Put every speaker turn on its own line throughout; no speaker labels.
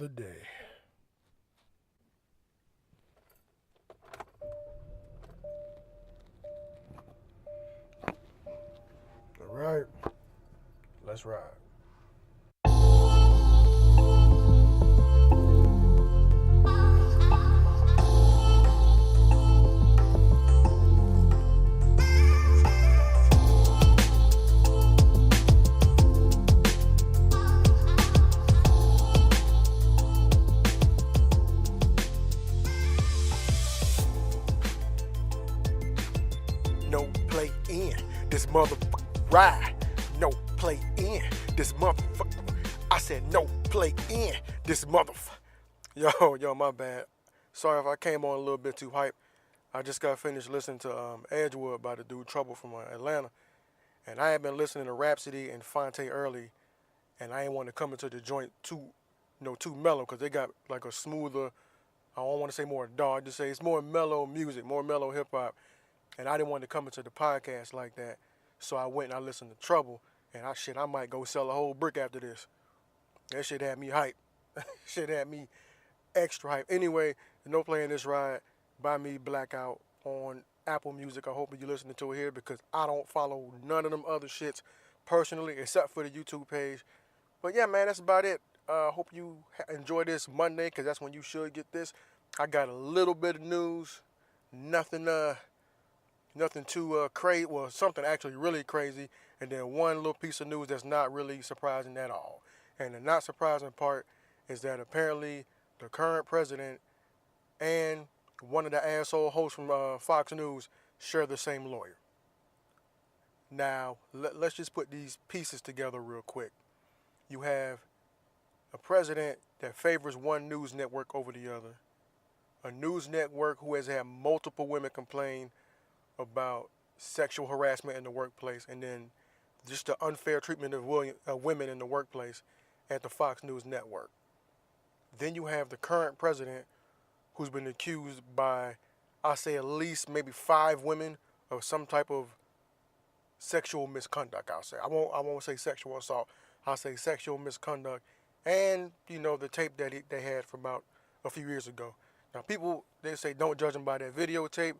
another day. All right, let's ride. No play in this motherfucker ride. No play in this motherfucker. I said no play in this motherfucker. Yo, my bad. Sorry if I came on a little bit too hype. I just got finished listening to Edgewood by the dude Trouble from Atlanta. And I had been listening to Rhapsody and Fonte early. And I ain't want to come into the joint too mellow, because they got like a smoother, I don't want to say more dog, just say it's more mellow music, more mellow hip hop. And I didn't want to come into the podcast like that. So I went and I listened to Trouble. And I might go sell a whole brick after this. That shit had me hype. Shit had me extra hype. Anyway, No Playing This Ride by me, Blackout, on Apple Music. I hope you listening to it here, because I don't follow none of them other shits personally, except for the YouTube page. But yeah, man, that's about it. Hope you enjoy this Monday, because that's when you should get this. I got a little bit of news. Nothing too crazy. Well, something actually really crazy. And then one little piece of news that's not really surprising at all. And the not surprising part is that apparently the current president and one of the asshole hosts from Fox News share the same lawyer. Now, let's just put these pieces together real quick. You have a president that favors one news network over the other, a news network who has had multiple women complain about sexual harassment in the workplace, and then just the unfair treatment of women in the workplace at the Fox News network. Then you have the current president, who's been accused by, I say at least maybe 5 women of some type of sexual misconduct. I won't say sexual assault. I'll say sexual misconduct, and the tape that they had from about a few years ago. Now people, they say don't judge him by that videotape,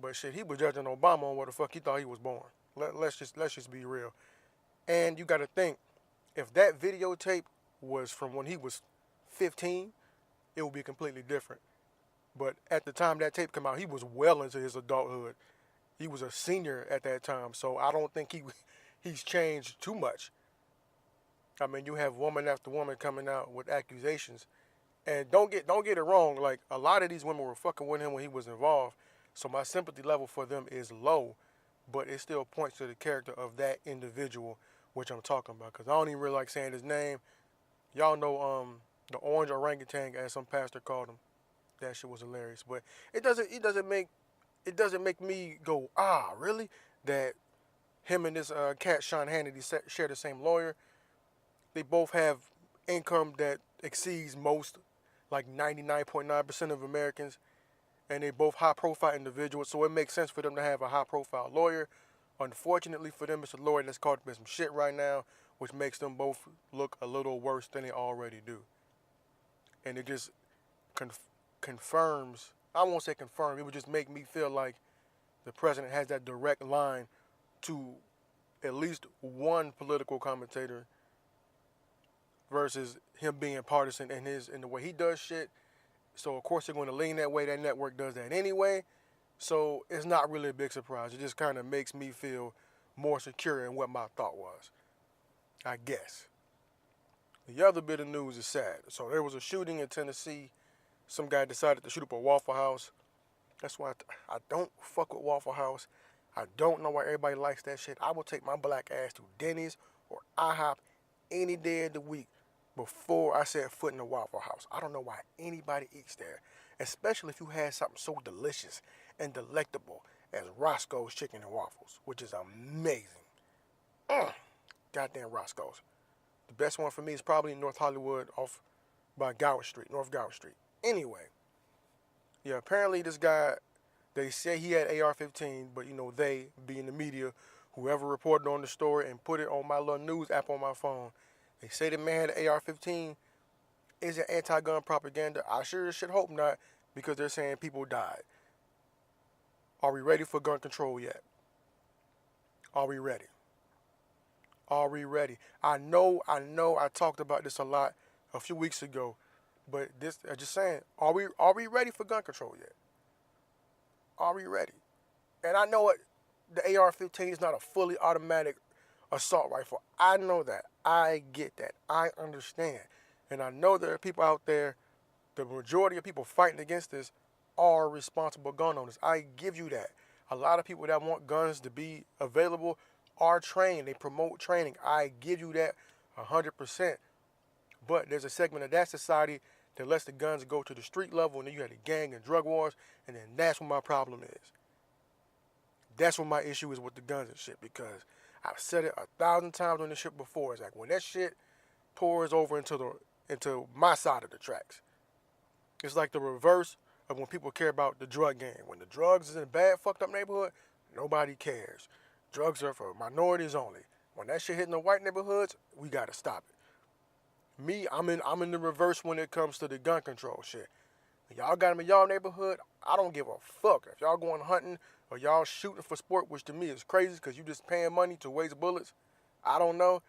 but shit, he was judging Obama on what the fuck he thought he was born. Let's just be real. And you got to think, if that videotape was from when he was 15, it would be completely different. But at the time that tape came out, he was well into his adulthood. He was a senior at that time, so I don't think he's changed too much. I mean, you have woman after woman coming out with accusations, and don't get it wrong. Like, a lot of these women were fucking with him when he was involved, so my sympathy level for them is low, but it still points to the character of that individual, which I'm talking about. Because I don't even really like saying his name. Y'all know the orange orangutan, as some pastor called him. That shit was hilarious. But it doesn't make me go, really? That him and this cat Sean Hannity share the same lawyer. They both have income that exceeds most, like 99.9% of Americans. And they both high-profile individuals, so it makes sense for them to have a high-profile lawyer. Unfortunately for them, it's a lawyer that's caught up in some shit right now, which makes them both look a little worse than they already do. And it just confirms, I won't say confirm, it would just make me feel like the president has that direct line to at least one political commentator, versus him being partisan in the way he does shit. So, of course, they're going to lean that way. That network does that anyway. So, it's not really a big surprise. It just kind of makes me feel more secure in what my thought was, I guess. The other bit of news is sad. So, there was a shooting in Tennessee. Some guy decided to shoot up a Waffle House. That's why I don't fuck with Waffle House. I don't know why everybody likes that shit. I will take my black ass to Denny's or IHOP any day of the week before I set foot in a Waffle House. I don't know why anybody eats there, especially if you had something so delicious and delectable as Roscoe's Chicken and Waffles, which is amazing. Goddamn Roscoe's. The best one for me is probably in North Hollywood off by Gower Street, North Gower Street. Anyway, yeah, apparently this guy, they say he had AR-15, but they, being the media, whoever reported on the story and put it on my little news app on my phone, they say the man had an AR-15, Is it anti-gun propaganda? I sure should hope not, because they're saying people died. Are we ready for gun control yet? Are we ready? Are we ready? I talked about this a lot a few weeks ago, but this, I'm just saying, are we ready for gun control yet? Are we ready? And I know what the AR-15 is not a fully automatic assault rifle. I know that. I get that. I understand. And I know there are people out there, the majority of people fighting against this are responsible gun owners. I give you that. A lot of people that want guns to be available are trained. They promote training. I give you that 100%. But there's a segment of that society that lets the guns go to the street level, and then you have the gang and drug wars, and then that's what my problem is. That's what my issue is with the guns and shit, because I've said it 1,000 times on this shit before. It's like when that shit pours over into my side of the tracks, it's like the reverse of when people care about the drug game. When the drugs is in a bad, fucked up neighborhood, nobody cares. Drugs are for minorities only. When that shit hitting the white neighborhoods, we gotta stop it. Me, I'm in the reverse when it comes to the gun control shit. If y'all got them in y'all neighborhood, I don't give a fuck. If y'all going hunting or y'all shooting for sport, which to me is crazy because you just paying money to waste bullets, I don't know.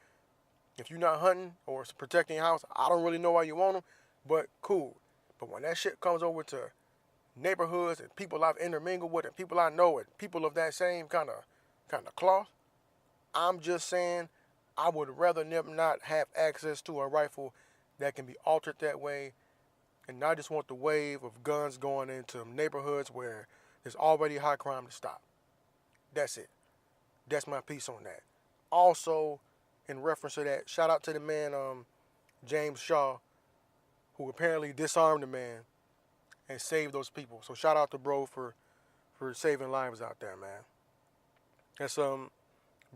If you're not hunting or protecting your house, I don't really know why you want them, but cool. But when that shit comes over to neighborhoods and people I've intermingled with and people I know and people of that same kind of cloth, I'm just saying I would rather them not have access to a rifle that can be altered that way. And I just want the wave of guns going into neighborhoods where there's already high crime to stop. That's it. That's my piece on that. Also, in reference to that, shout out to the man, James Shaw, who apparently disarmed the man and saved those people. So shout out to bro for saving lives out there, man. That's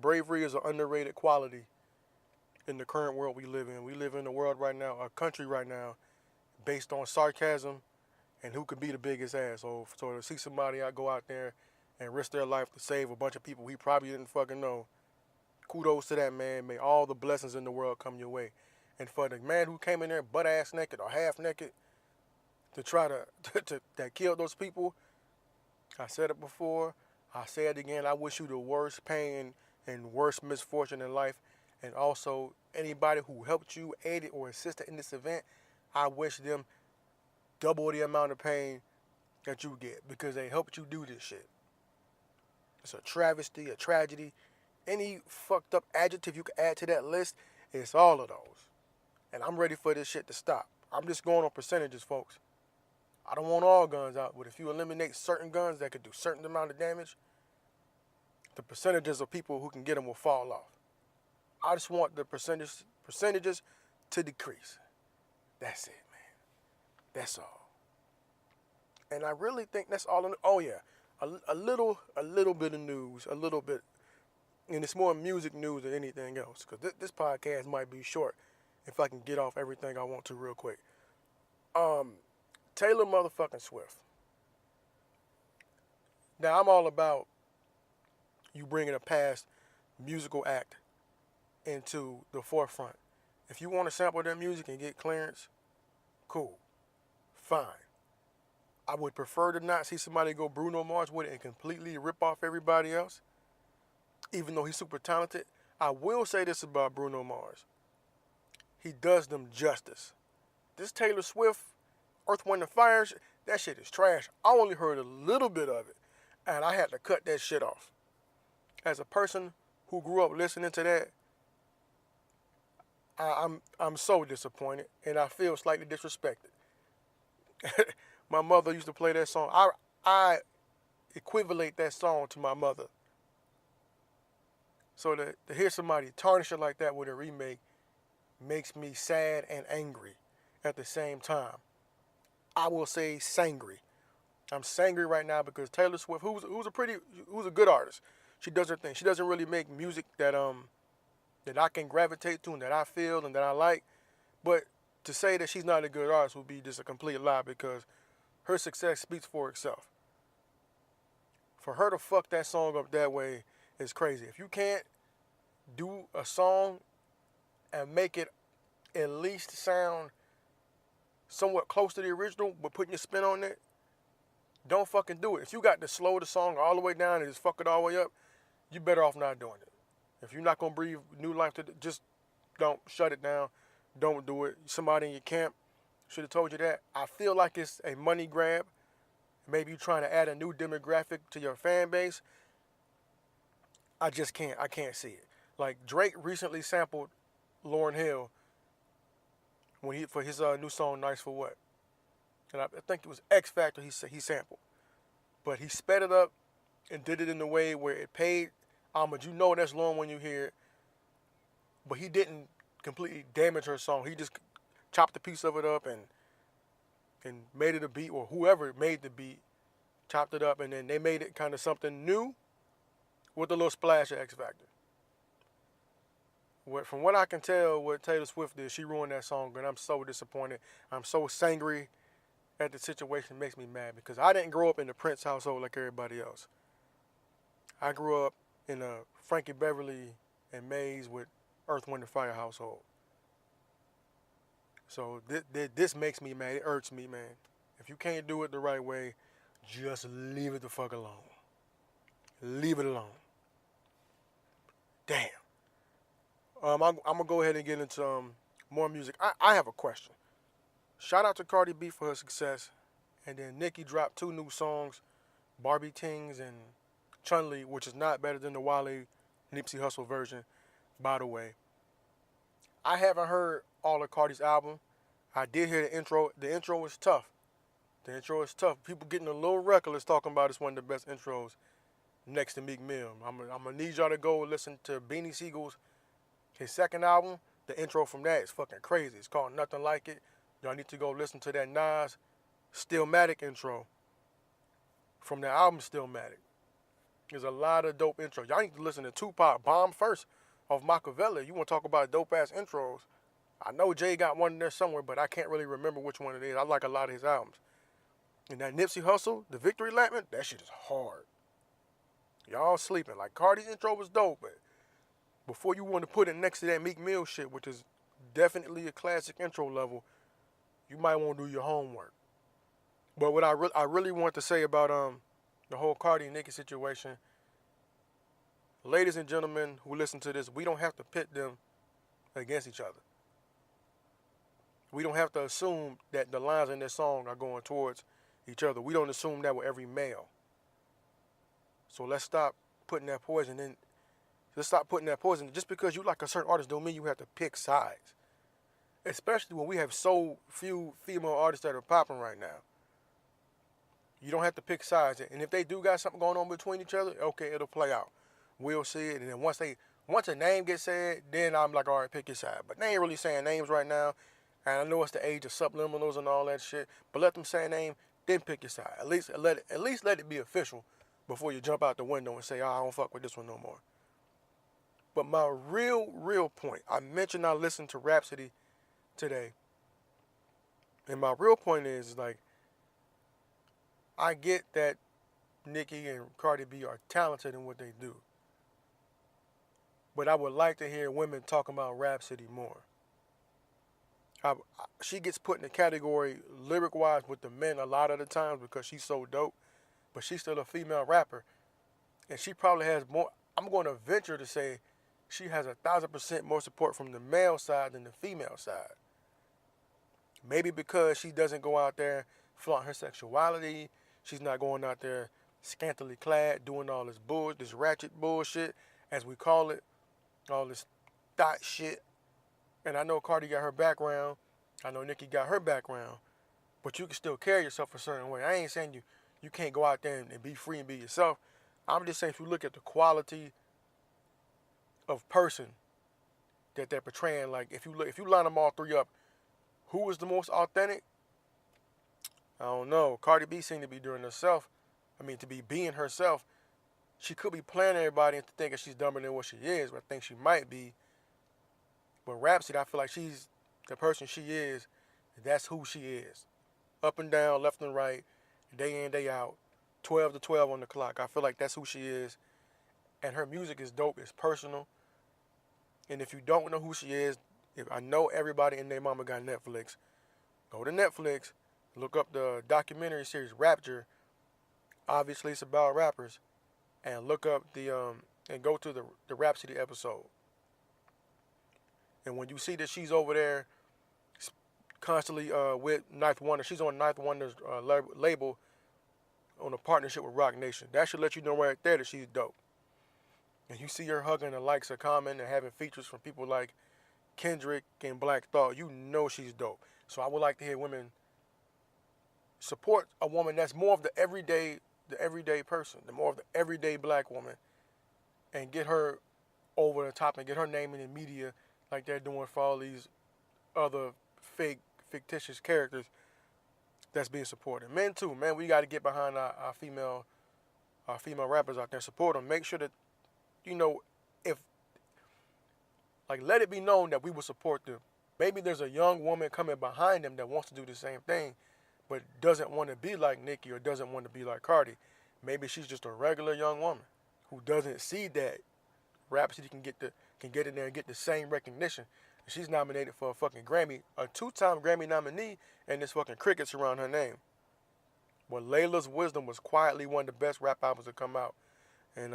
bravery is an underrated quality in the current world we live in. We live in a world right now, a country right now, based on sarcasm and who could be the biggest asshole. So to see somebody go out there and risk their life to save a bunch of people he probably didn't fucking know, kudos to that man. May all the blessings in the world come your way. And for the man who came in there butt ass naked or half naked to try to that killed those people, I said it before, I say it again, I wish you the worst pain and worst misfortune in life. And also anybody who helped you, aided, or assisted in this event, I wish them double the amount of pain that you get because they helped you do this shit. It's a travesty, a tragedy. Any fucked up adjective you can add to that list, it's all of those. And I'm ready for this shit to stop. I'm just going on percentages, folks. I don't want all guns out, but if you eliminate certain guns that could do certain amount of damage, the percentages of people who can get them will fall off. I just want the percentages to decrease. That's it, man. That's all. And I really think that's all. Oh yeah, a little bit of news, a little bit, and it's more music news than anything else. Because this podcast might be short if I can get off everything I want to real quick. Taylor motherfucking Swift. Now I'm all about you bringing a past musical act into the forefront. If you want to sample their music and get clearance, cool, fine. I would prefer to not see somebody go Bruno Mars with it and completely rip off everybody else, even though he's super talented. I will say this about Bruno Mars. He does them justice. This Taylor Swift, Earth, Wind, and Fire, that shit is trash. I only heard a little bit of it, and I had to cut that shit off. As a person who grew up listening to that, I'm so disappointed, and I feel slightly disrespected. My mother used to play that song. I equivalent that song to my mother. So to hear somebody tarnish it like that with a remake makes me sad and angry at the same time. I will say sangry. I'm sangry right now because Taylor Swift, who's a good artist, she does her thing. She doesn't really make music that I can gravitate to and that I feel and that I like. But to say that she's not a good artist would be just a complete lie because her success speaks for itself. For her to fuck that song up that way is crazy. If you can't do a song and make it at least sound somewhat close to the original, but putting your spin on it, don't fucking do it. If you got to slow the song all the way down and just fuck it all the way up, you better off not doing it. If you're not gonna breathe new life to it, just don't shut it down. Don't do it. Somebody in your camp should have told you that. I feel like it's a money grab. Maybe you're trying to add a new demographic to your fan base. I just can't. I can't see it. Like Drake recently sampled Lauryn Hill when for his new song "Nice for What," and I think it was X Factor. He sampled, but he sped it up and did it in a way where it paid homage. You know that's Lauryn when you hear it, but he didn't completely damage her song. He just chopped a piece of it up and made it a beat, or whoever made the beat chopped it up, and then they made it kind of something new with a little splash of X Factor. From what I can tell, what Taylor Swift did, she ruined that song, and I'm so disappointed. I'm so angry at the situation. It makes me mad because I didn't grow up in the Prince household like everybody else. I grew up in a Frankie Beverly and Maze with Earth, Wind, and Fire household. So this makes me mad. It irks me, man. If you can't do it the right way, just leave it the fuck alone. Leave it alone. Damn. I'm gonna go ahead and get into more music. I have a question. Shout out to Cardi B for her success, and then Nicki dropped 2 new songs, Barbie Tings and Chun-Li, which is not better than the Wale Nipsey Hussle version, by the way. I haven't heard all of Cardi's album. I did hear the intro. The intro was tough. The intro is tough. People getting a little reckless talking about it's one of the best intros next to Meek Mill. I'm gonna need y'all to go listen to Beanie Siegel's his second album. The intro from that is fucking crazy. It's called Nothing Like It. Y'all need to go listen to that Nas Stillmatic intro from the album Stillmatic. There's a lot of dope intros. Y'all need to listen to Tupac Bomb First off Machiavelli. You want to talk about dope ass intros? I know Jay got one in there somewhere, but I can't really remember which one it is. I like a lot of his albums. And that Nipsey Hussle, the Victory Lap, that shit is hard. Y'all sleeping. Like Cardi's intro was dope, but before you want to put it next to that Meek Mill shit, which is definitely a classic intro level, you might want to do your homework. But what I really want to say about the whole Cardi and Nicki situation, ladies and gentlemen who listen to this, we don't have to pit them against each other. We don't have to assume that the lines in this song are going towards each other. We don't assume that with every male. So let's stop putting that poison in. Let's stop putting that poison. Just because you like a certain artist don't mean you have to pick sides. Especially when we have so few female artists that are popping right now. You don't have to pick sides. And if they do got something going on between each other, okay, it'll play out. We'll see it. And then once a name gets said, then I'm like, all right, pick your side. But they ain't really saying names right now. And I know it's the age of subliminals and all that shit. But let them say a name, then pick your side. At least let it be official before you jump out the window and say, oh, I don't fuck with this one no more. But my real point, I mentioned I listened to Rhapsody today. And my real point is like, I get that Nicki and Cardi B are talented in what they do. But I would like to hear women talking about Rhapsody more. She gets put in the category lyric-wise with the men a lot of the times because she's so dope. But she's still a female rapper. And she probably has more, I'm going to venture to say, she has 1,000% more support from the male side than the female side. Maybe because she doesn't go out there flaunt her sexuality. She's not going out there scantily clad, doing all this ratchet bullshit, as we call it, all this thought shit. And I know Cardi got her background. I know Nicki got her background. But you can still carry yourself a certain way. I ain't saying you can't go out there and be free and be yourself. I'm just saying if you look at the quality of person that they're portraying, like if you line them all three up, who is the most authentic? I don't know. Cardi B seemed to be doing herself. To be being herself. She could be playing everybody into thinking she's dumber than what she is, but I think she might be. But Rhapsody, I feel like she's the person she is. That's who she is. Up and down, left and right, day in, day out, 12 to 12 on the clock. I feel like that's who she is. And her music is dope. It's personal. And if you don't know who she is, I know everybody and their mama got Netflix. Go to Netflix, look up the documentary series Rapture. Obviously, it's about rappers, and look up and go to the Rhapsody episode. And when you see that she's over there constantly with Ninth Wonder, she's on Ninth Wonder's label on a partnership with Rock Nation. That should let you know right there that she's dope. And you see her hugging the likes of Common and having features from people like Kendrick and Black Thought, you know she's dope. So I would like to hear women support a woman that's more of the everyday person, the more of the everyday black woman, and get her over the top and get her name in the media like they're doing for all these other fictitious characters that's being supported. Men too, man, we got to get behind our female rappers out there, support them. Make sure that, if, like, let it be known that we will support them. Maybe there's a young woman coming behind them that wants to do the same thing, but doesn't want to be like Nicki or doesn't want to be like Cardi. Maybe she's just a regular young woman who doesn't see that Rhapsody can get in there and get the same recognition. She's nominated for a fucking Grammy, a 2-time Grammy nominee, and there's fucking crickets around her name. But Layla's Wisdom was quietly one of the best rap albums to come out. And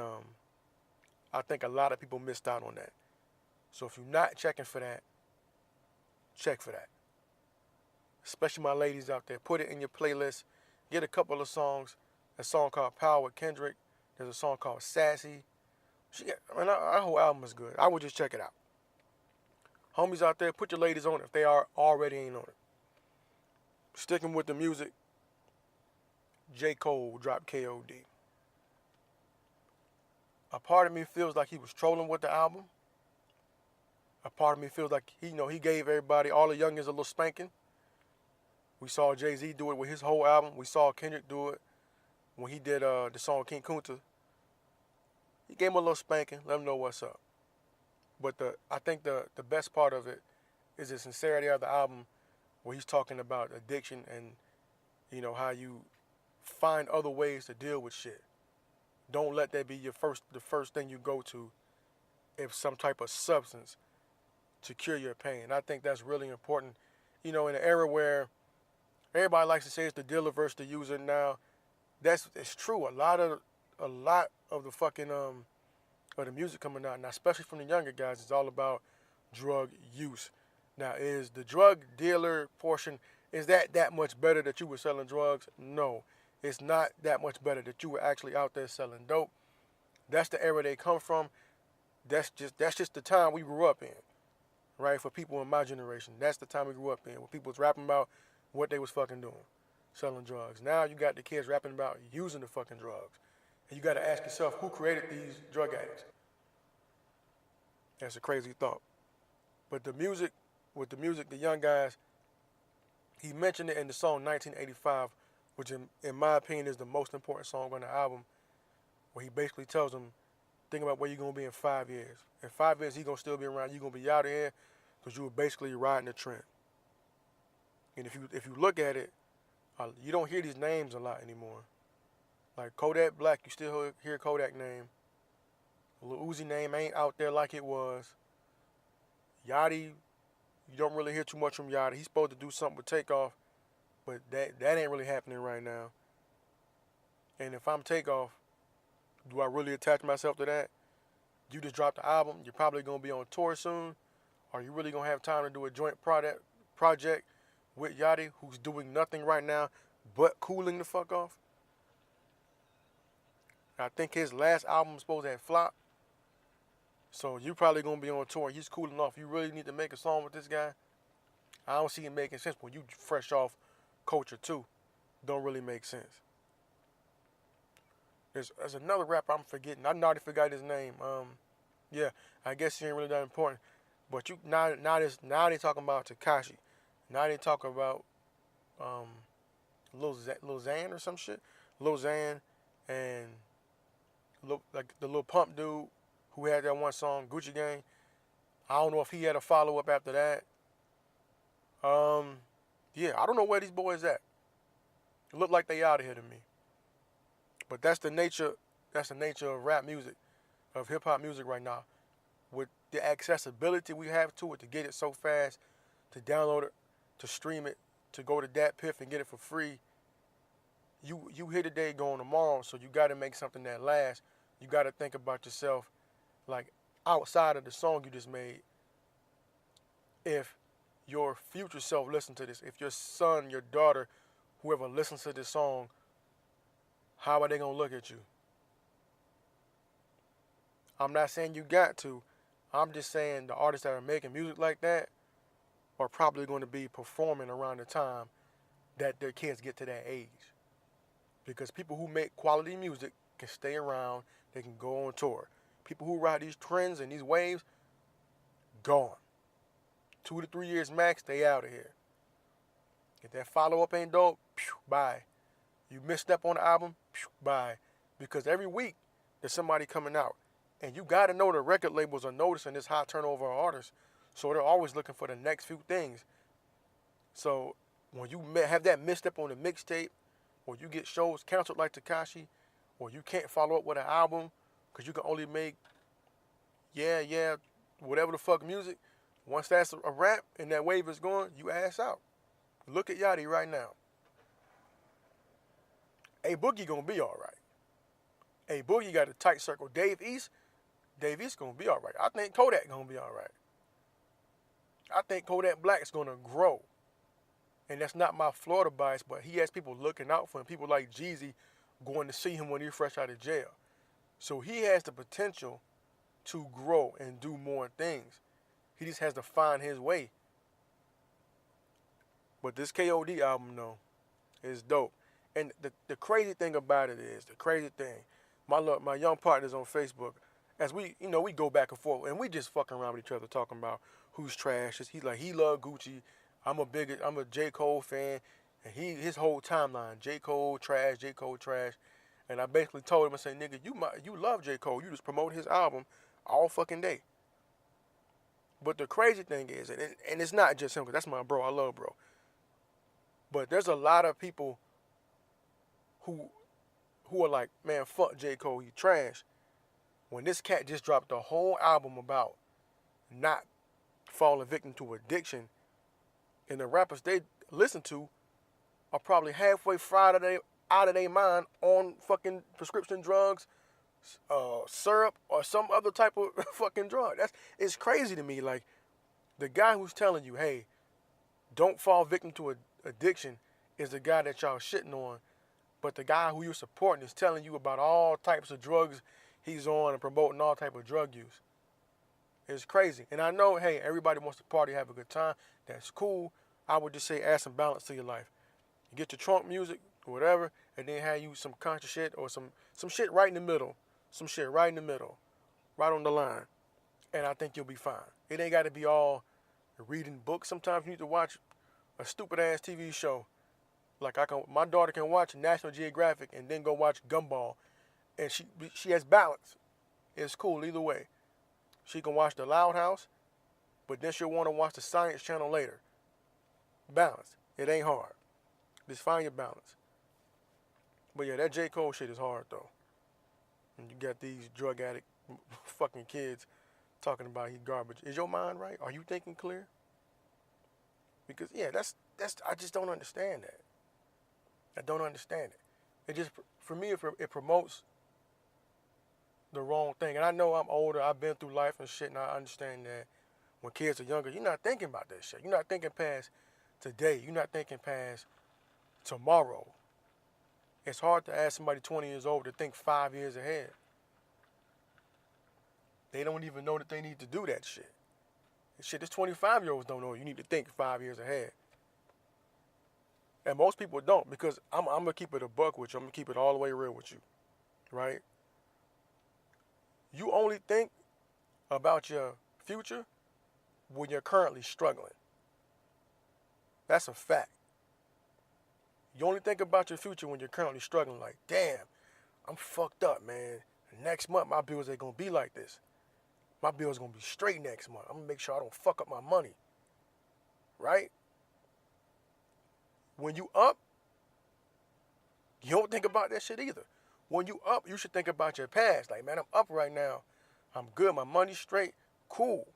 I think a lot of people missed out on that. So if you're not checking for that, check for that. Especially my ladies out there. Put it in your playlist. Get a couple of songs. A song called Power with Kendrick. There's a song called Sassy. Our whole album is good. I would just check it out. Homies out there, put your ladies on it if they are already ain't on it. Sticking with the music, J. Cole dropped KOD. A part of me feels like he was trolling with the album. A part of me feels like he gave everybody, all the youngins, a little spanking. We saw Jay-Z do it with his whole album. We saw Kendrick do it when he did the song King Kunta. He gave him a little spanking, let him know what's up. But I think the best part of it is the sincerity of the album, where he's talking about addiction and, how you find other ways to deal with shit. Don't let that be the first thing you go to if some type of substance to cure your pain. And I think that's really important. In an era where everybody likes to say it's the dealer versus the user now, it's true. A lot of the fucking of the music coming out now, especially from the younger guys, it's all about drug use. Now, is the drug dealer portion, is that much better that you were selling drugs? No, it's not that much better that you were actually out there selling dope. That's the era they come from. That's just the time we grew up in, right? For people in my generation, that's the time we grew up in, when people was rapping about what they was fucking doing, selling drugs. Now you got the kids rapping about using the fucking drugs. And you got to ask yourself, who created these drug addicts? That's a crazy thought. But the music, the young guys, he mentioned it in the song 1985, which in my opinion is the most important song on the album, where he basically tells them, think about where you're going to be in 5 years. In 5 years, he's going to still be around. You're going to be out of here because you were basically riding the trend. And if you look at it, you don't hear these names a lot anymore. Like Kodak Black, you still hear Kodak name. Lil Uzi name ain't out there like it was. Yachty, you don't really hear too much from Yachty. He's supposed to do something with Takeoff, but that ain't really happening right now. And if I'm Takeoff, do I really attach myself to that? You just dropped the album. You're probably going to be on tour soon. Are you really going to have time to do a joint project with Yachty, who's doing nothing right now but cooling the fuck off? I think his last album was supposed to have flopped. So you probably going to be on tour. He's cooling off. You really need to make a song with this guy? I don't see it making sense when you fresh off Culture 2. Don't really make sense. There's another rapper I'm forgetting. I already forgot his name. Yeah, I guess he ain't really that important. But now they talking about Tekashi. Now they talking about Lil Xan or some shit. Lil Xan and like the Lil Pump dude who had that one song, Gucci Gang. I don't know if he had a follow-up after that. Yeah, I don't know where these boys at. It look like they out of here to me. But that's the nature of rap music, of hip-hop music right now. With the accessibility we have to it, to get it so fast, to download it, to stream it, to go to that piff and get it for free. You here today, going tomorrow, so you got to make something that lasts. You got to think about yourself, like outside of the song you just made. If your future self listens to this, if your son, your daughter, whoever listens to this song, how are they gonna look at you? I'm not saying you got to. I'm just saying the artists that are making music like that are probably going to be performing around the time that their kids get to that age. Because people who make quality music can stay around, they can go on tour. People who ride these trends and these waves, gone. 2 to 3 years max, they out of here. If that follow-up ain't dope, bye. You misstep on the album, bye. Because every week there's somebody coming out. And you got to know the record labels are noticing this high turnover of artists. So they're always looking for the next few things. So when you have that misstep on the mixtape, or you get shows canceled like Tekashi, or you can't follow up with an album because you can only make, whatever the fuck music, once that's a wrap and that wave is gone, you ass out. Look at Yachty right now. A Boogie gonna be all right. A Boogie got a tight circle. Dave East gonna be all right. I think Kodak gonna be all right. I think Kodak Black is gonna grow. And that's not my Florida bias, but he has people looking out for him. People like Jeezy going to see him when he's fresh out of jail. So he has the potential to grow and do more things. He just has to find his way. But this KOD album, though, is dope. And the crazy thing about it is, my young partners on Facebook, as we go back and forth, and we just fucking around with each other talking about who's trash. He's like, he love Gucci. I'm a J. Cole fan. And his whole timeline, J. Cole trash. And I basically told him, I said, nigga, you love J. Cole. You just promote his album all fucking day. But the crazy thing is, and it's not just him, because that's my bro. I love bro. But there's a lot of people who are like, man, fuck J. Cole, he trash. When this cat just dropped a whole album about not falling victim to addiction, and the rappers they listen to are probably halfway fried out of their mind on fucking prescription drugs, syrup, or some other type of fucking drug. It's crazy to me. Like, the guy who's telling you, hey, don't fall victim to addiction is the guy that y'all shitting on. But the guy who you're supporting is telling you about all types of drugs he's on and promoting all type of drug use. It's crazy. And I know, hey, everybody wants to party, have a good time. That's cool. I would just say add some balance to your life. You get your trunk music, whatever, and then have you some conscious shit or some shit right in the middle. Some shit right in the middle. Right on the line. And I think you'll be fine. It ain't got to be all reading books. Sometimes you need to watch a stupid-ass TV show. Like my daughter can watch National Geographic and then go watch Gumball. And she has balance. It's cool either way. She can watch The Loud House, but then she'll want to watch the Science Channel later. Balance. It ain't hard. Just find your balance. But yeah, that J. Cole shit is hard though. And you got these drug addict fucking kids talking about he garbage. Is your mind right? Are you thinking clear? Because yeah, that's I just don't understand that. I don't understand it. It just, for me, it promotes the wrong thing. And I know I'm older. I've been through life and shit, and I understand that when kids are younger, you're not thinking about that shit. You're not thinking past today. You're not thinking past tomorrow. It's hard to ask somebody 20 years old to think 5 years ahead. They don't even know that they need to do that shit. Shit, this 25-year-olds don't know you need to think 5 years ahead. And most people don't, because I'm going to keep it a buck with you. I'm going to keep it all the way real with you, right? You only think about your future when you're currently struggling. That's a fact. You only think about your future when you're currently struggling. Like, damn, I'm fucked up, man. Next month, my bills ain't going to be like this. My bills going to be straight next month. I'm going to make sure I don't fuck up my money, right? When you up, you don't think about that shit either. When you up, you should think about your past. Like, man, I'm up right now. I'm good. My money's straight. Cool.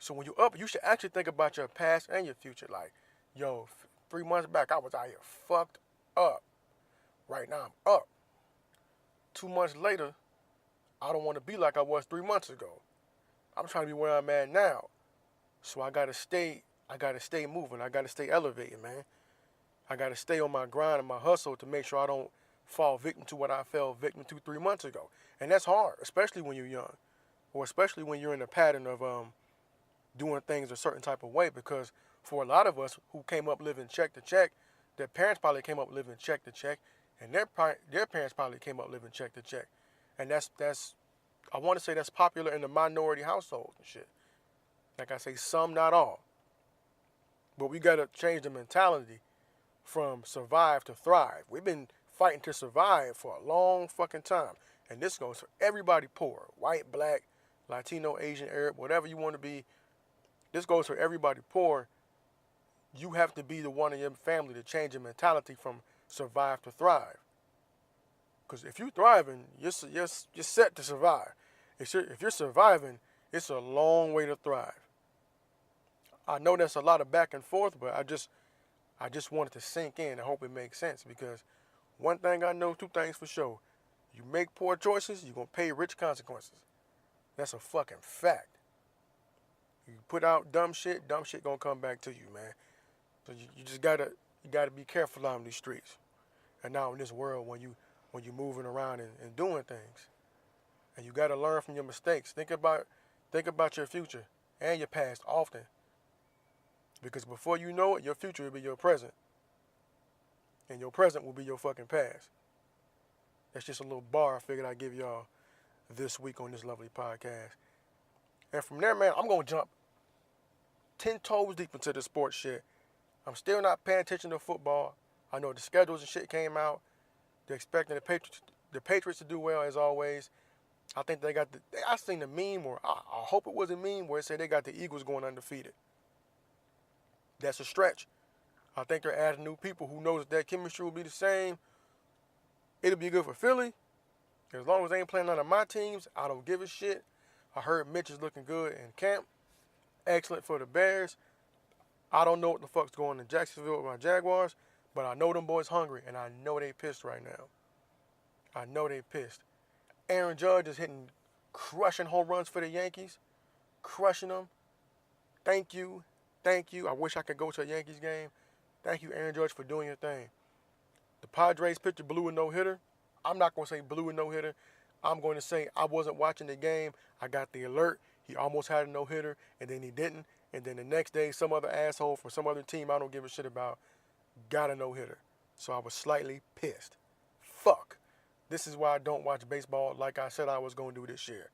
So when you up, you should actually think about your past and your future. Like, yo, 3 months back, I was out here fucked up. Right now, I'm up. 2 months later, I don't want to be like I was 3 months ago. I'm trying to be where I'm at now. So I gotta stay moving. I gotta stay elevated, man. I gotta stay on my grind and my hustle to make sure I don't fall victim to what I fell victim to 3 months ago. And that's hard, especially when you're young. Or especially when you're in a pattern of doing things a certain type of way, because for a lot of us who came up living check to check, their parents probably came up living check to check, and their parents probably came up living check to check. And that's I want to say that's popular in the minority households and shit. Like I say, some, not all. But we got to change the mentality from survive to thrive. We've been fighting to survive for a long fucking time. And this goes for everybody poor. White, black, Latino, Asian, Arab, whatever you want to be. This goes for everybody poor. You have to be the one in your family to change your mentality from survive to thrive. Because if you're thriving, you're set to survive. If you're surviving, it's a long way to thrive. I know that's a lot of back and forth, but I just want it to sink in. I hope it makes sense, because one thing I know, two things for sure. You make poor choices, you're going to pay rich consequences. That's a fucking fact. You put out dumb shit going to come back to you, man. So you just got to be careful out in these streets. And now in this world when you're moving around and doing things. And you got to learn from your mistakes. Think about your future and your past often. Because before you know it, your future will be your present. And your present will be your fucking past. That's just a little bar I figured I'd give y'all this week on this lovely podcast. And from there, man, I'm going to jump 10 toes deep into the sports shit. I'm still not paying attention to football. I know the schedules and shit came out. They're expecting the Patriots to do well as always. I think I seen a meme, or I hope it was a meme, where it said they got the Eagles going undefeated. That's a stretch. I think they're adding new people who knows that chemistry will be the same. It'll be good for Philly. As long as they ain't playing none of my teams, I don't give a shit. I heard Mitch is looking good in camp. Excellent for the Bears. I don't know what the fuck's going on in Jacksonville with my Jaguars, but I know them boys hungry, and I know they pissed right now. I know they pissed. Aaron Judge is hitting crushing home runs for the Yankees. Crushing them. Thank you. I wish I could go to a Yankees game. Thank you, Aaron Judge, for doing your thing. The Padres pitcher blew a no-hitter. I'm not going to say blew a no-hitter. I'm going to say I wasn't watching the game. I got the alert. He almost had a no-hitter, and then he didn't. And then the next day, some other asshole from some other team I don't give a shit about got a no-hitter. So I was slightly pissed. Fuck. This is why I don't watch baseball like I said I was going to do this year.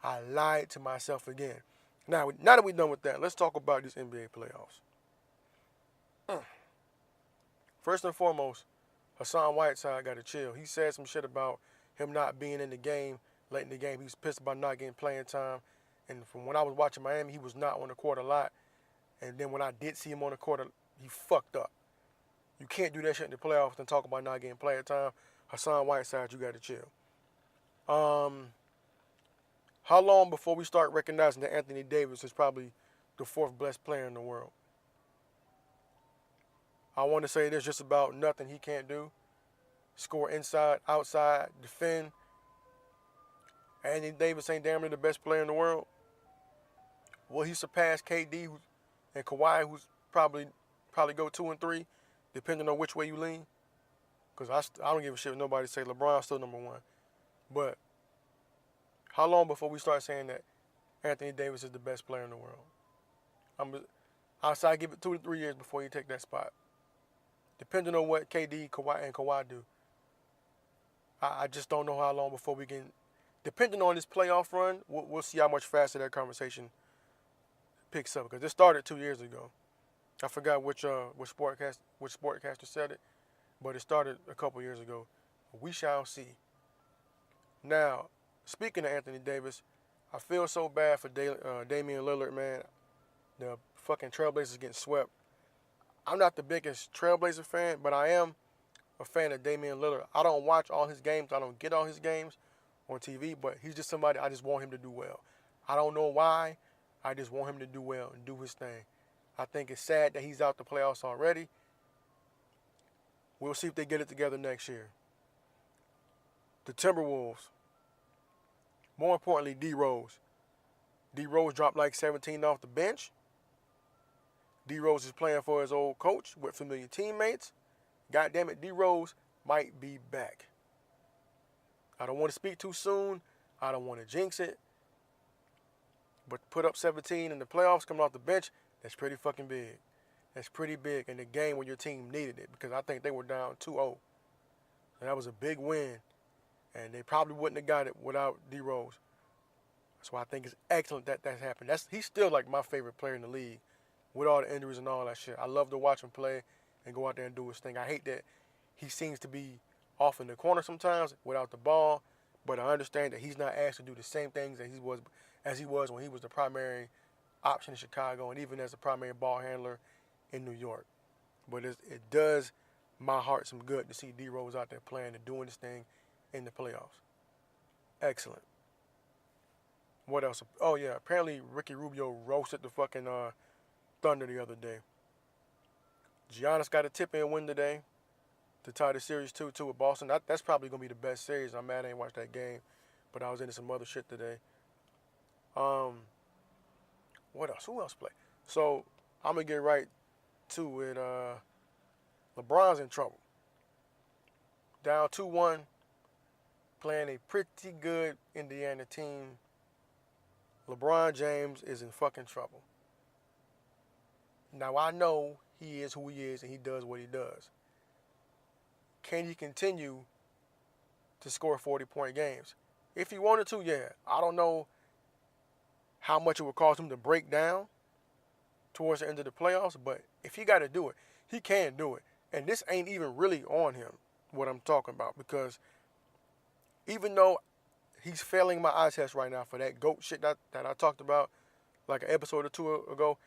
I lied to myself again. Now that we're done with that, let's talk about these NBA playoffs. First and foremost, Hassan Whiteside got to chill. He said some shit about him not being in the game, late in the game. He was pissed about not getting playing time. And from when I was watching Miami, he was not on the court a lot. And then when I did see him on the court, he fucked up. You can't do that shit in the playoffs and talk about not getting playing time. Hassan Whiteside, you got to chill. How long before we start recognizing that Anthony Davis is probably the fourth best player in the world? I want to say there's just about nothing he can't do. Score inside, outside, defend. Anthony Davis ain't damn near the best player in the world. Will he surpass KD and Kawhi, who's probably go 2 and 3, depending on which way you lean? Because I don't give a shit if nobody say LeBron's still number one. But how long before we start saying that Anthony Davis is the best player in the world? I give it 2 to 3 years before you take that spot. Depending on what KD, Kawhi do. I just don't know how long before we can. Depending on this playoff run, we'll see how much faster that conversation picks up. Because it started 2 years ago. I forgot which sportcaster said it, but it started a couple years ago. We shall see. Now, speaking of Anthony Davis, I feel so bad for Damian Lillard, man. The fucking Trailblazers getting swept. I'm not the biggest Trailblazer fan, but I am a fan of Damian Lillard. I don't watch all his games. I don't get all his games on TV, but he's just somebody I just want him to do well. I don't know why. I just want him to do well and do his thing. I think it's sad that he's out the playoffs already. We'll see if they get it together next year. The Timberwolves. More importantly, D Rose. D Rose dropped like 17 off the bench. D Rose is playing for his old coach with familiar teammates. God damn it, D Rose might be back. I don't want to speak too soon. I don't want to jinx it. But put up 17 in the playoffs coming off the bench, that's pretty fucking big. That's pretty big in the game when your team needed it, because I think they were down 2-0. And that was a big win. And they probably wouldn't have got it without D Rose. So I think it's excellent that that's happened. He's still like my favorite player in the league with all the injuries and all that shit. I love to watch him play and go out there and do his thing. I hate that he seems to be off in the corner sometimes without the ball, but I understand that he's not asked to do the same things that he was when he was the primary option in Chicago and even as a primary ball handler in New York. But it does my heart some good to see D Rose out there playing and doing this thing in the playoffs. Excellent. What else? Oh yeah, apparently Ricky Rubio roasted the fucking Thunder the other day. Giannis got a tip-in win today to tie the series 2-2 with Boston. That's probably going to be the best series. I'm mad I ain't watched that game, but I was into some other shit today. What else? Who else played? So I'm going to get right to it. LeBron's in trouble. Down 2-1, playing a pretty good Indiana team. LeBron James is in fucking trouble. Now, I know he is who he is and he does what he does. Can he continue to score 40-point games? If he wanted to, yeah. I don't know how much it would cost him to break down towards the end of the playoffs, but if he got to do it, he can do it. And this ain't even really on him, what I'm talking about, because even though he's failing my eye test right now for that GOAT shit that I talked about like an episode or two ago,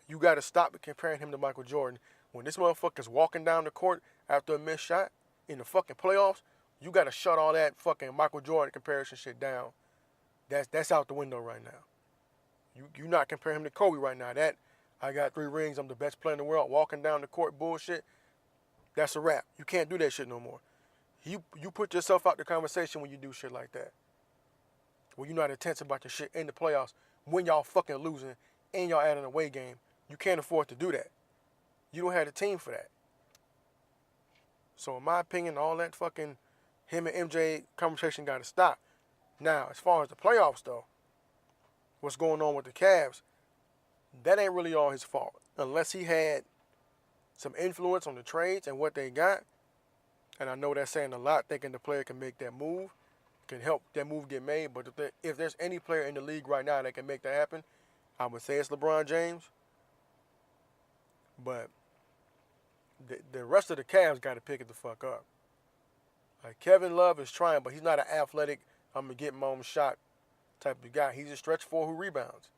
you got to stop comparing him to Michael Jordan. When this motherfucker's walking down the court after a missed shot in the fucking playoffs, you got to shut all that fucking Michael Jordan comparison shit down. That's out the window right now. You not comparing him to Kobe right now. That I got 3 rings, I'm the best player in the world, walking down the court bullshit, that's a wrap. You can't do that shit no more. You put yourself out the conversation when you do shit like that. When you're not intense about your shit in the playoffs, when y'all fucking losing and y'all at an away game, you can't afford to do that. You don't have the team for that. So in my opinion, all that fucking him and MJ conversation got to stop. Now, as far as the playoffs though, what's going on with the Cavs, that ain't really all his fault. Unless he had some influence on the trades and what they got, and I know that's saying a lot, thinking the player can make that move, can help that move get made, but if there's any player in the league right now that can make that happen, I would say it's LeBron James. But the rest of the Cavs got to pick it the fuck up. Like Kevin Love is trying, but he's not an athletic, I'm going to get my own shot type of guy. He's a stretch four who rebounds.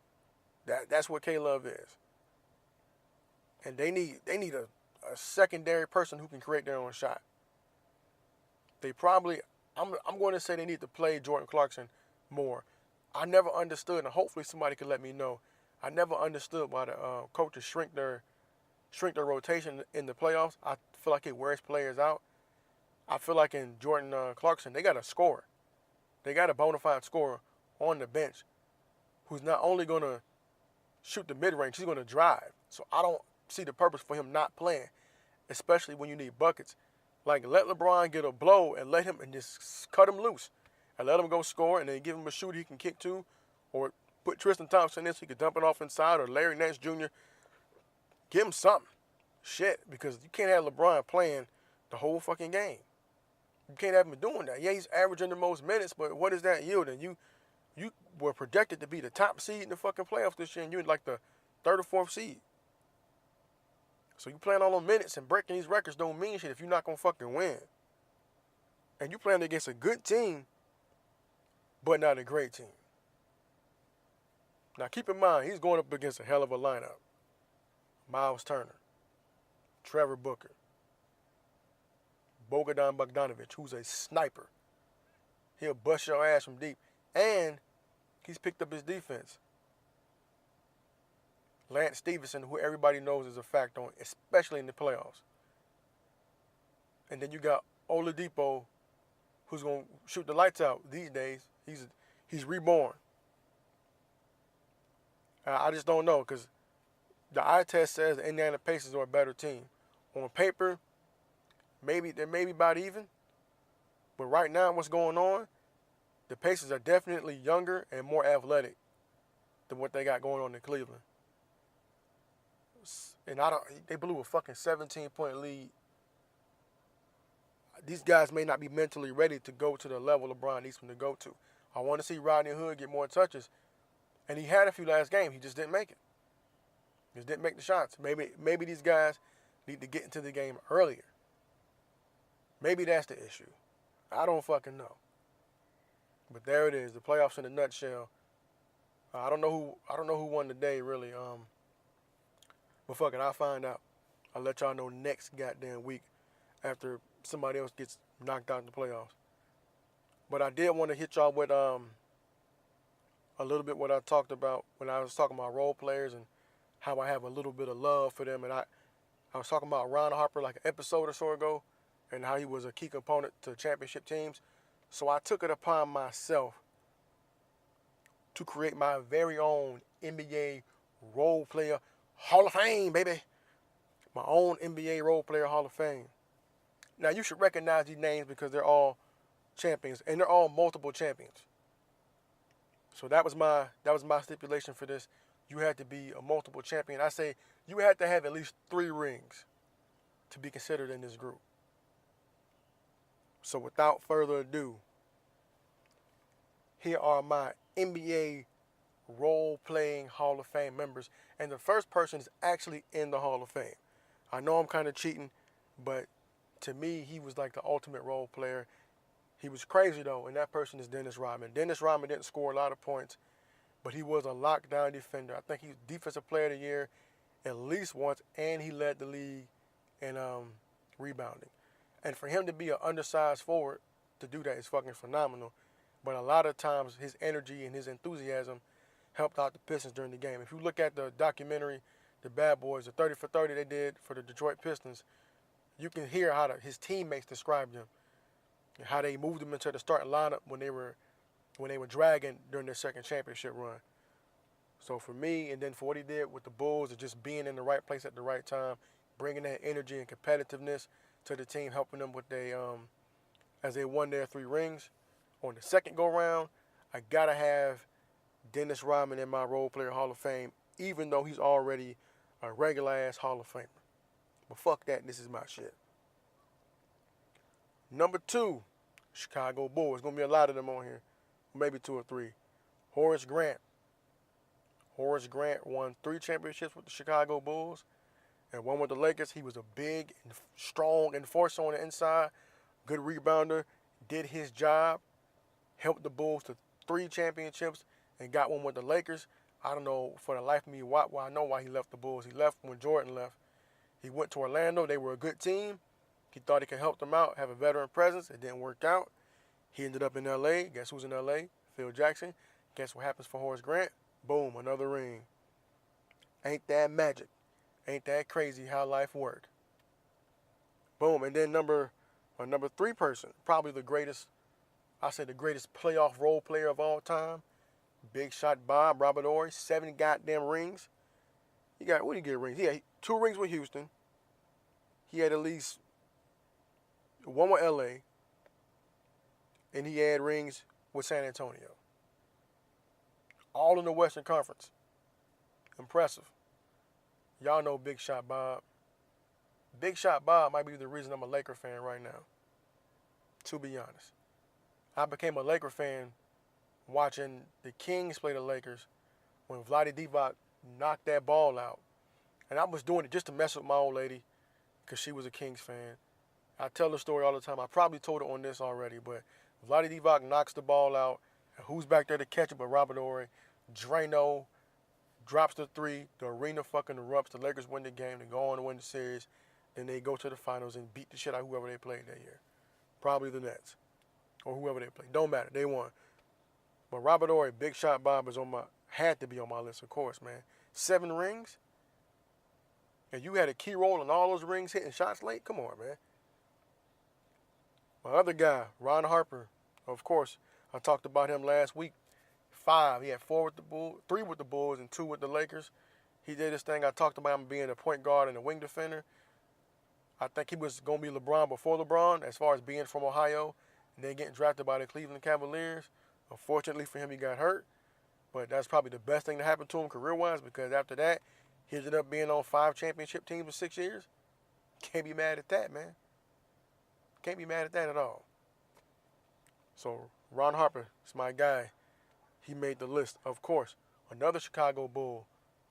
That's what K-Love is. And they need a secondary person who can create their own shot. They probably, I'm going to say they need to play Jordan Clarkson more. I never understood, and hopefully somebody can let me know, I never understood why the coaches shrink their rotation in the playoffs. I feel like it wears players out. I feel like in Jordan Clarkson, they got a scorer. They got a bona fide scorer on the bench who's not only going to shoot the mid-range, he's going to drive. So I don't see the purpose for him not playing, especially when you need buckets. Like, let LeBron get a blow and let him, and just cut him loose. And let him go score, and then give him a shooter he can kick to, or put Tristan Thompson in so he can dump it off inside, or Larry Nance Jr. Give him something. Shit, because you can't have LeBron playing the whole fucking game. You can't have him doing that. Yeah, he's averaging the most minutes, but what is that yielding? You were projected to be the top seed in the fucking playoffs this year, and you're like the 3rd or 4th seed. So you playing all those minutes and breaking these records don't mean shit if you're not going to fucking win. And you playing against a good team, but not a great team. Now keep in mind, he's going up against a hell of a lineup. Miles Turner, Trevor Booker, Bogdan Bogdanovic, who's a sniper. He'll bust your ass from deep. And he's picked up his defense. Lance Stevenson, who everybody knows is a fact on, especially in the playoffs. And then you got Oladipo, who's gonna shoot the lights out these days. He's reborn. I just don't know because the eye test says the Indiana Pacers are a better team. On paper, maybe they're maybe about even. But right now, what's going on? The Pacers are definitely younger and more athletic than what they got going on in Cleveland. And they blew a fucking 17-point lead. These guys may not be mentally ready to go to the level LeBron needs them to go to. I want to see Rodney Hood get more touches. And he had a few last game. He just didn't make it. Just didn't make the shots. Maybe these guys need to get into the game earlier. Maybe that's the issue. I don't fucking know. But there it is, the playoffs in a nutshell. I don't know who won today really. But fuck it, I'll find out. I'll let y'all know next goddamn week after somebody else gets knocked out in the playoffs. But I did want to hit y'all with a little bit what I talked about when I was talking about role players and how I have a little bit of love for them. And I was talking about Ron Harper like an episode or so ago and how he was a key component to championship teams. So I took it upon myself to create my very own NBA role player Hall of Fame, baby. My own NBA role player Hall of Fame. Now you should recognize these names because they're all champions and they're all multiple champions. So that was my stipulation for this. You had to be a multiple champion. I say you had to have at least 3 rings to be considered in this group. So without further ado, here are my NBA role-playing Hall of Fame members. And the first person is actually in the Hall of Fame. I know I'm kind of cheating, but to me, he was like the ultimate role player. He was crazy, though, and that person is Dennis Rodman. Dennis Rodman didn't score a lot of points, but he was a lockdown defender. I think he was Defensive Player of the Year at least once, and he led the league in rebounding. And for him to be an undersized forward to do that is fucking phenomenal. But a lot of times his energy and his enthusiasm helped out the Pistons during the game. If you look at the documentary, The Bad Boys, the 30 for 30 they did for the Detroit Pistons, you can hear how his teammates described him and how they moved him into the starting lineup when they were dragging during their second championship run. So for me, and then for what he did with the Bulls, of just being in the right place at the right time, bringing that energy and competitiveness to the team, helping them with as they won their 3 rings. On the second go-round, I got to have Dennis Rodman in my Role Player Hall of Fame, even though he's already a regular-ass Hall of Famer. But fuck that, this is my shit. Number 2, Chicago Bulls. Going to be a lot of them on here, maybe 2 or 3. Horace Grant. Horace Grant won 3 championships with the Chicago Bulls and one with the Lakers. He was a big and strong enforcer on the inside, good rebounder, did his job, helped the Bulls to 3 championships and got one with the Lakers. I don't know for the life of me why I know why he left the Bulls. He left when Jordan left. He went to Orlando. They were a good team. He thought he could help them out, have a veteran presence. It didn't work out. He ended up in L.A. Guess who's in L.A.? Phil Jackson. Guess what happens for Horace Grant? Boom, another ring. Ain't that magic? Ain't that crazy how life worked? Boom, and then number 3 person, probably the greatest, I say the greatest playoff role player of all time, Big Shot Bob, Robert Horry, 7 goddamn rings. What did he get rings? He had 2 rings with Houston. He had at least 1 with L.A. And he had rings with San Antonio. All in the Western Conference. Impressive. Y'all know Big Shot Bob. Big Shot Bob might be the reason I'm a Laker fan right now. To be honest. I became a Laker fan watching the Kings play the Lakers when Vlade Divac knocked that ball out. And I was doing it just to mess with my old lady because she was a Kings fan. I tell the story all the time. I probably told it on this already, but Vlade Divac knocks the ball out. And who's back there to catch it but Robert Horry? Drano drops the 3. The arena fucking erupts. The Lakers win the game. They go on to win the series. Then they go to the finals and beat the shit out of whoever they played that year. Probably the Nets. Or whoever they played. Don't matter. They won. But Robert Horry, Big Shot Bob had to be on my list, of course, man. 7 rings? And you had a key role in all those rings hitting shots late? Come on, man. My other guy, Ron Harper, of course, I talked about him last week. 5. He had 4 with the Bulls, 3 with the Bulls, and 2 with the Lakers. He did this thing. I talked about him being a point guard and a wing defender. I think he was going to be LeBron before LeBron as far as being from Ohio and then getting drafted by the Cleveland Cavaliers. Unfortunately for him, he got hurt. But that's probably the best thing to happen to him career-wise because after that, he ended up being on 5 championship teams in 6 years. Can't be mad at that, man. Can't be mad at that at all. So Ron Harper is my guy. He made the list. Of course, another Chicago Bull,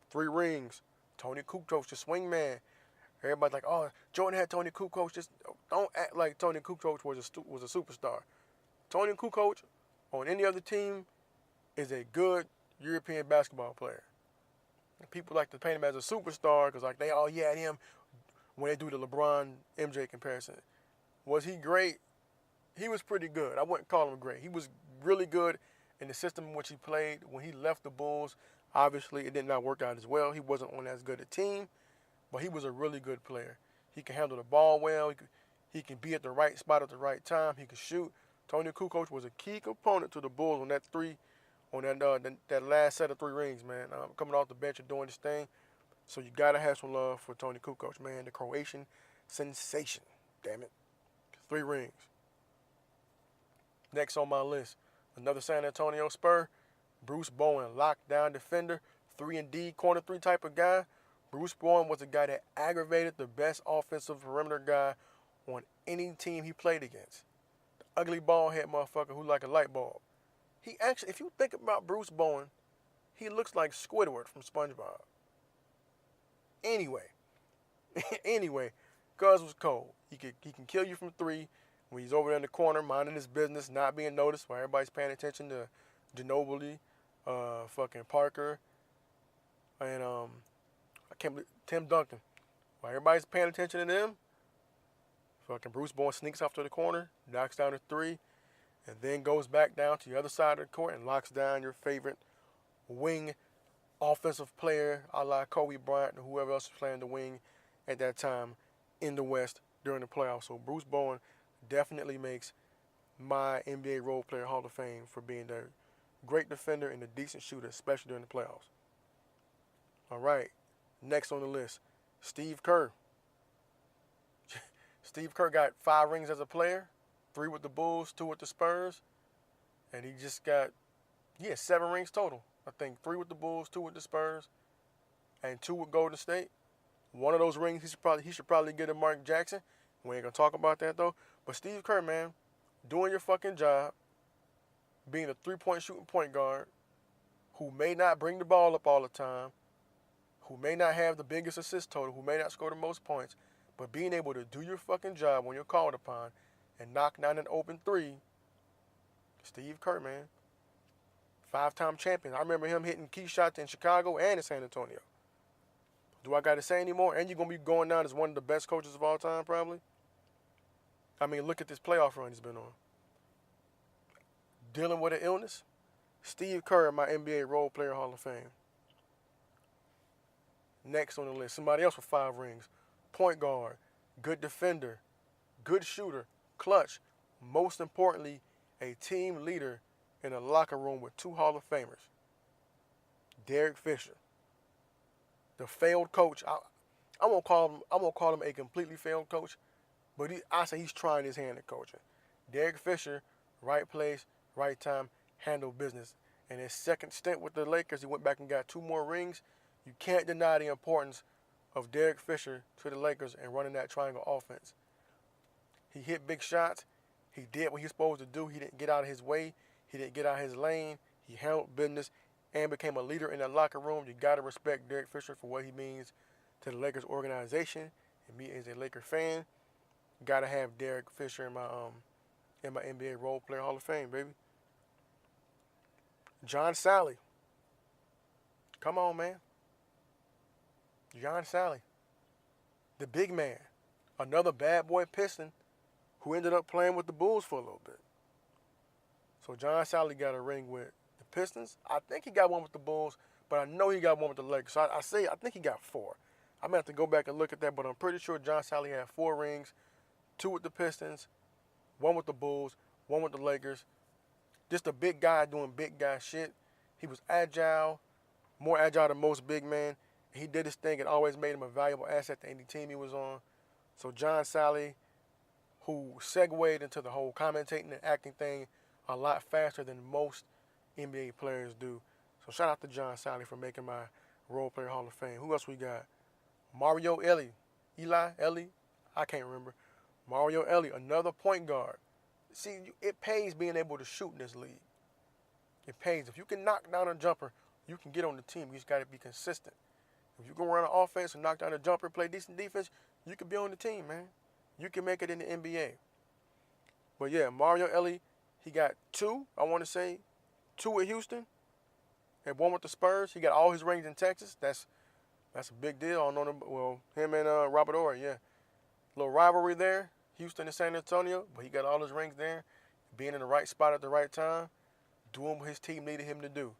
3 rings. Tony Kukoc, the swingman. Everybody's like, oh, Jordan had Tony Kukoc. Just don't act like Tony Kukoc was a superstar. Tony Kukoc on any other team is a good European basketball player. And people like to paint him as a superstar because like they all had him when they do the LeBron MJ comparison. Was he great? He was pretty good. I wouldn't call him great. He was really good in the system in which he played. When he left the Bulls, obviously it did not work out as well. He wasn't on as good a team, but he was a really good player. He can handle the ball well. He can be at the right spot at the right time. He can shoot. Tony Kukoc was a key component to the Bulls on that last set of 3 rings, man. Coming off the bench and doing this thing. So you got to have some love for Tony Kukoc, man. The Croatian sensation. Damn it. 3 rings. Next on my list, another San Antonio Spur, Bruce Bowen, lockdown defender, 3-and-D, corner 3 type of guy. Bruce Bowen was a guy that aggravated the best offensive perimeter guy on any team he played against. The ugly bald head motherfucker who like a light bulb. He actually, if you think about Bruce Bowen, he looks like Squidward from SpongeBob. Anyway, Cuz was cold. He can kill you from 3 when he's over there in the corner, minding his business, not being noticed while everybody's paying attention to Ginobili, fucking Parker, and I can't believe Tim Duncan. While everybody's paying attention to them, fucking Bruce Bowen sneaks off to the corner, knocks down a 3, and then goes back down to the other side of the court and locks down your favorite wing offensive player, a la Kobe Bryant or whoever else was playing the wing at that time in the West during the playoffs. So Bruce Bowen definitely makes my NBA Role Player Hall of Fame for being a great defender and a decent shooter, especially during the playoffs. All right, next on the list, Steve Kerr. Steve Kerr got 5 rings as a player, 3 with the Bulls, 2 with the Spurs, and he has 7 rings total. I think 3 with the Bulls, 2 with the Spurs, and 2 with Golden State. One of those rings he should probably get to Mark Jackson. We ain't gonna talk about that though. But Steve Kerr, man, doing your fucking job, being a 3-point shooting point guard, who may not bring the ball up all the time, who may not have the biggest assist total, who may not score the most points, but being able to do your fucking job when you're called upon and knock down an open 3, Steve Kerr, man. 5-time champion. I remember him hitting key shots in Chicago and in San Antonio. Do I got to say anymore? And you're going to be going down as one of the best coaches of all time, probably. I mean, look at this playoff run he's been on. Dealing with an illness. Steve Kerr, my NBA Role Player Hall of Fame. Next on the list, somebody else with 5 rings. Point guard, good defender, good shooter, clutch. Most importantly, a team leader in a locker room with 2 Hall of Famers. Derek Fisher. The failed coach. I won't call him a completely failed coach, but I say he's trying his hand at coaching. Derek Fisher, right place, right time, handled business. And his second stint with the Lakers, he went back and got 2 more rings. You can't deny the importance of Derek Fisher to the Lakers and running that triangle offense. He hit big shots. He did what he was supposed to do. He didn't get out of his way. He didn't get out of his lane. He handled business and became a leader in that locker room. You got to respect Derek Fisher for what he means to the Lakers organization. And me as a Laker fan, got to have Derek Fisher in my NBA Role Player Hall of Fame, baby. John Sally. Come on, man. John Sally. The big man. Another bad boy Piston who ended up playing with the Bulls for a little bit. So John Sally got a ring with the Pistons. I think he got one with the Bulls, but I know he got one with the Lakers. So I think he got 4. I'm going to have to go back and look at that, but I'm pretty sure John Sally had 4 rings, 2 with the Pistons, one with the Bulls, one with the Lakers. Just a big guy doing big guy shit. He was agile, more agile than most big men. He did his thing. It always made him a valuable asset to any team he was on. So John Sally, who segued into the whole commentating and acting thing a lot faster than most NBA players do. So shout out to John Sally for making my Role Player Hall of Fame. Who else we got? Mario Elie. Elie? I can't remember. Mario Elie, another point guard. See, it pays being able to shoot in this league. It pays. If you can knock down a jumper, you can get on the team. You just got to be consistent. If you can run an offense and knock down a jumper, play decent defense, you can be on the team, man. You can make it in the NBA. But yeah, Mario Elie, he got two, I want to say, two at Houston, and one with the Spurs. He got all his rings in Texas. That's a big deal. I don't know. Well, him and Robert Horry, yeah. Little rivalry there, Houston and San Antonio, but he got all his rings there, being in the right spot at the right time, doing what his team needed him to do.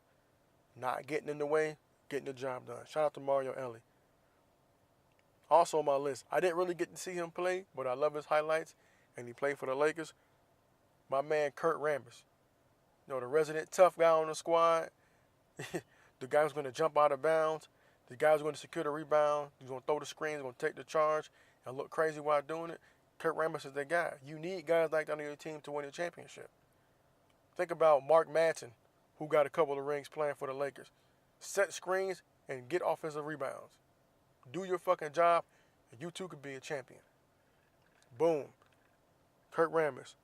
Not getting in the way, getting the job done. Shout out to Mario Elie. Also on my list, I didn't really get to see him play, but I love his highlights, and he played for the Lakers. My man Kurt Rambis. You know, the resident tough guy on the squad. The guy who's going to jump out of bounds. The guy who's going to secure the rebound. He's going to throw the screen. He's going to take the charge and look crazy while doing it. Kurt Rambis is that guy. You need guys like that on your team to win a championship. Think about Mark Madsen, who got a couple of rings playing for the Lakers. Set screens and get offensive rebounds. Do your fucking job, and you too could be a champion. Boom. Kurt Rambis.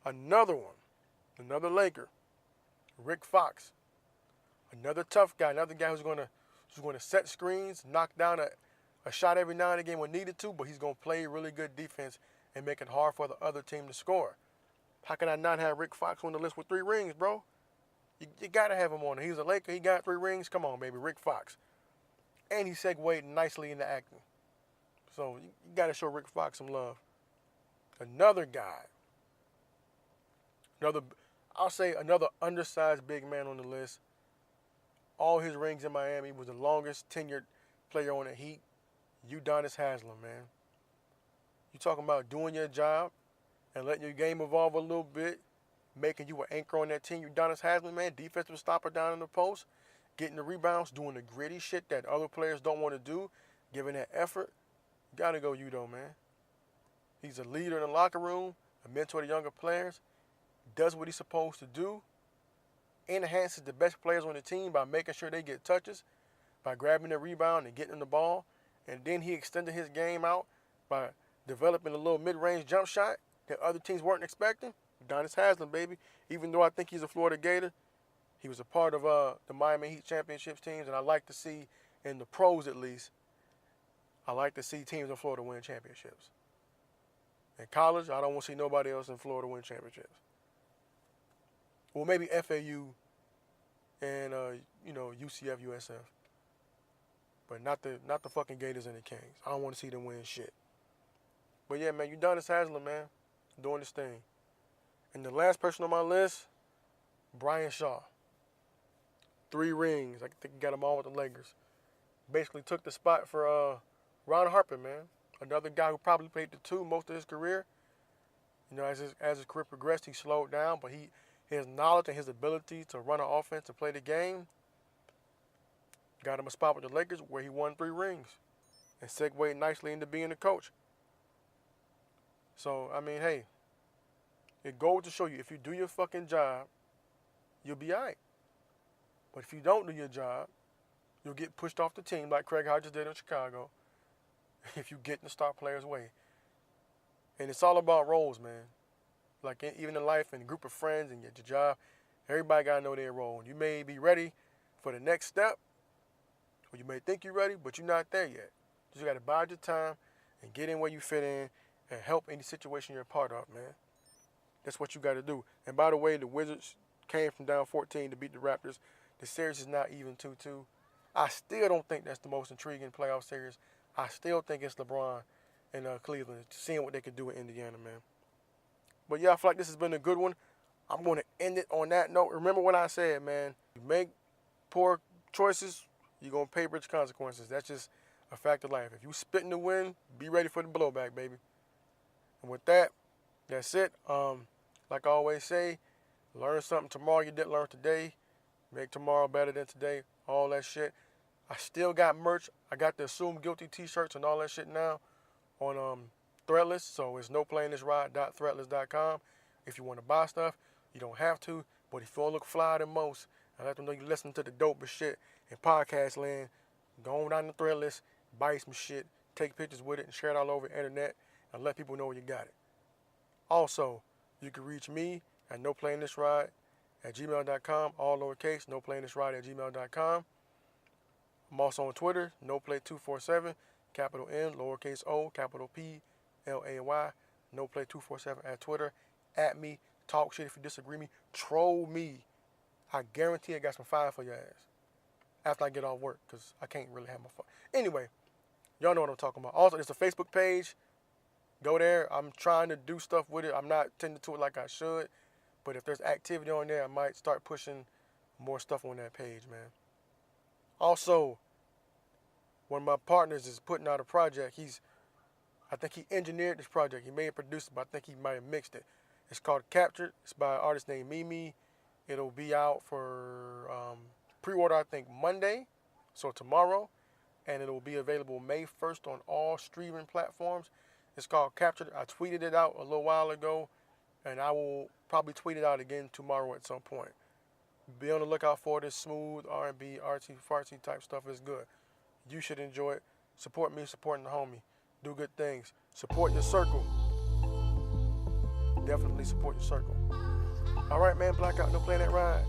Another one. Another Laker. Rick Fox. Another tough guy. Another guy who's going to set screens, knock down a shot every now and again when needed to, but he's going to play really good defense and make it hard for the other team to score. How can I not have Rick Fox on the list with 3 rings, bro? You got to have him on it. He's a Laker. He got 3 rings. Come on, baby. Rick Fox. And he segued nicely into acting. So you got to show Rick Fox some love. Another guy. Another undersized big man on the list. All his rings in Miami. Was the longest tenured player on the Heat. Udonis Haslem, man. You talking about doing your job and letting your game evolve a little bit, making you an anchor on that team. Udonis Haslem, man, defensive stopper down in the post, getting the rebounds, doing the gritty shit that other players don't want to do, giving that effort. You got to go Udo, man. He's a leader in the locker room, a mentor to younger players, does what he's supposed to do, enhances the best players on the team by making sure they get touches, by grabbing the rebound and getting the ball. And then he extended his game out by developing a little mid-range jump shot that other teams weren't expecting. Udonis Haslem, baby. Even though I think he's a Florida Gator, he was a part of the Miami Heat championships teams, and I like to see, in the pros at least, I like to see teams in Florida win championships. In college, I don't want to see nobody else in Florida win championships. Well, maybe FAU and UCF, USF. But not the fucking Gators and the Kings. I don't want to see them win shit. But yeah, man, Udonis Haslem, man, doing this thing. And the last person on my list, Brian Shaw. 3 rings. I think he got them all with the Lakers. Basically took the spot for Ron Harper, man. Another guy who probably played the 2 most of his career. You know, as his career progressed, he slowed down, but his knowledge and his ability to run an offense and play the game got him a spot with the Lakers where he won 3 rings and segued nicely into being a coach. So, I mean, hey, it goes to show you, if you do your fucking job, you'll be all right. But if you don't do your job, you'll get pushed off the team like Craig Hodges did in Chicago if you get in the star player's way. And it's all about roles, man. Like even in life and a group of friends and your job, everybody got to know their role. You may be ready for the next step, or you may think you're ready, but you're not there yet. So you got to bide your time and get in where you fit in and help any situation you're a part of, man. That's what you got to do. And by the way, the Wizards came from down 14 to beat the Raptors. The series is not even 2-2. I still don't think that's the most intriguing playoff series. I still think it's LeBron and Cleveland, seeing what they can do in Indiana, man. But yeah, I feel like this has been a good one. I'm going to end it on that note. Remember what I said, man. You make poor choices, you're going to pay rich consequences. That's just a fact of life. If you spitting to win, be ready for the blowback, baby. And with that, That's it. Like I always say, learn something tomorrow you didn't learn today. Make tomorrow better than today. All that shit. I still got merch. I got the Assume Guilty t-shirts and all that shit now on Threadless. So it's noplayinthisride.threadless.com. If you want to buy stuff, you don't have to. But if you want to look flyer than most, I let them know you listen to the dopest shit in podcast land. Go on down to Threadless, buy some shit, take pictures with it, and share it all over the internet, and let people know you got it. Also, you can reach me at noplayinthisride@gmail.com, all lowercase, noplayinthisride@gmail.com. I'm also on Twitter, noplay247, capital N, lowercase o, capital P, L-A-Y, noplay247 at Twitter. At me, talk shit if you disagree me, troll me. I guarantee I got some fire for your ass after I get off work, because I can't really have my fun. Anyway, y'all know what I'm talking about. Also, it's a Facebook page. Go there. I'm trying to do stuff with it. I'm not tending to it like I should. But if there's activity on there, I might start pushing more stuff on that page, man. Also, one of my partners is putting out a project. I think he engineered this project. He may have produced it, but I think he might have mixed it. It's called Captured. It's by an artist named Mimi. It'll be out for pre-order, I think, Monday, so tomorrow. And it'll be available May 1st on all streaming platforms. It's called Captured. I tweeted it out a little while ago, and I will probably tweet it out again tomorrow at some point. Be on the lookout for this smooth R&B, artsy, fartsy type stuff. Is good. You should enjoy it. Support me, supporting the homie. Do good things. Support your circle. Definitely support your circle. All right, man. Blackout, no playing that ride.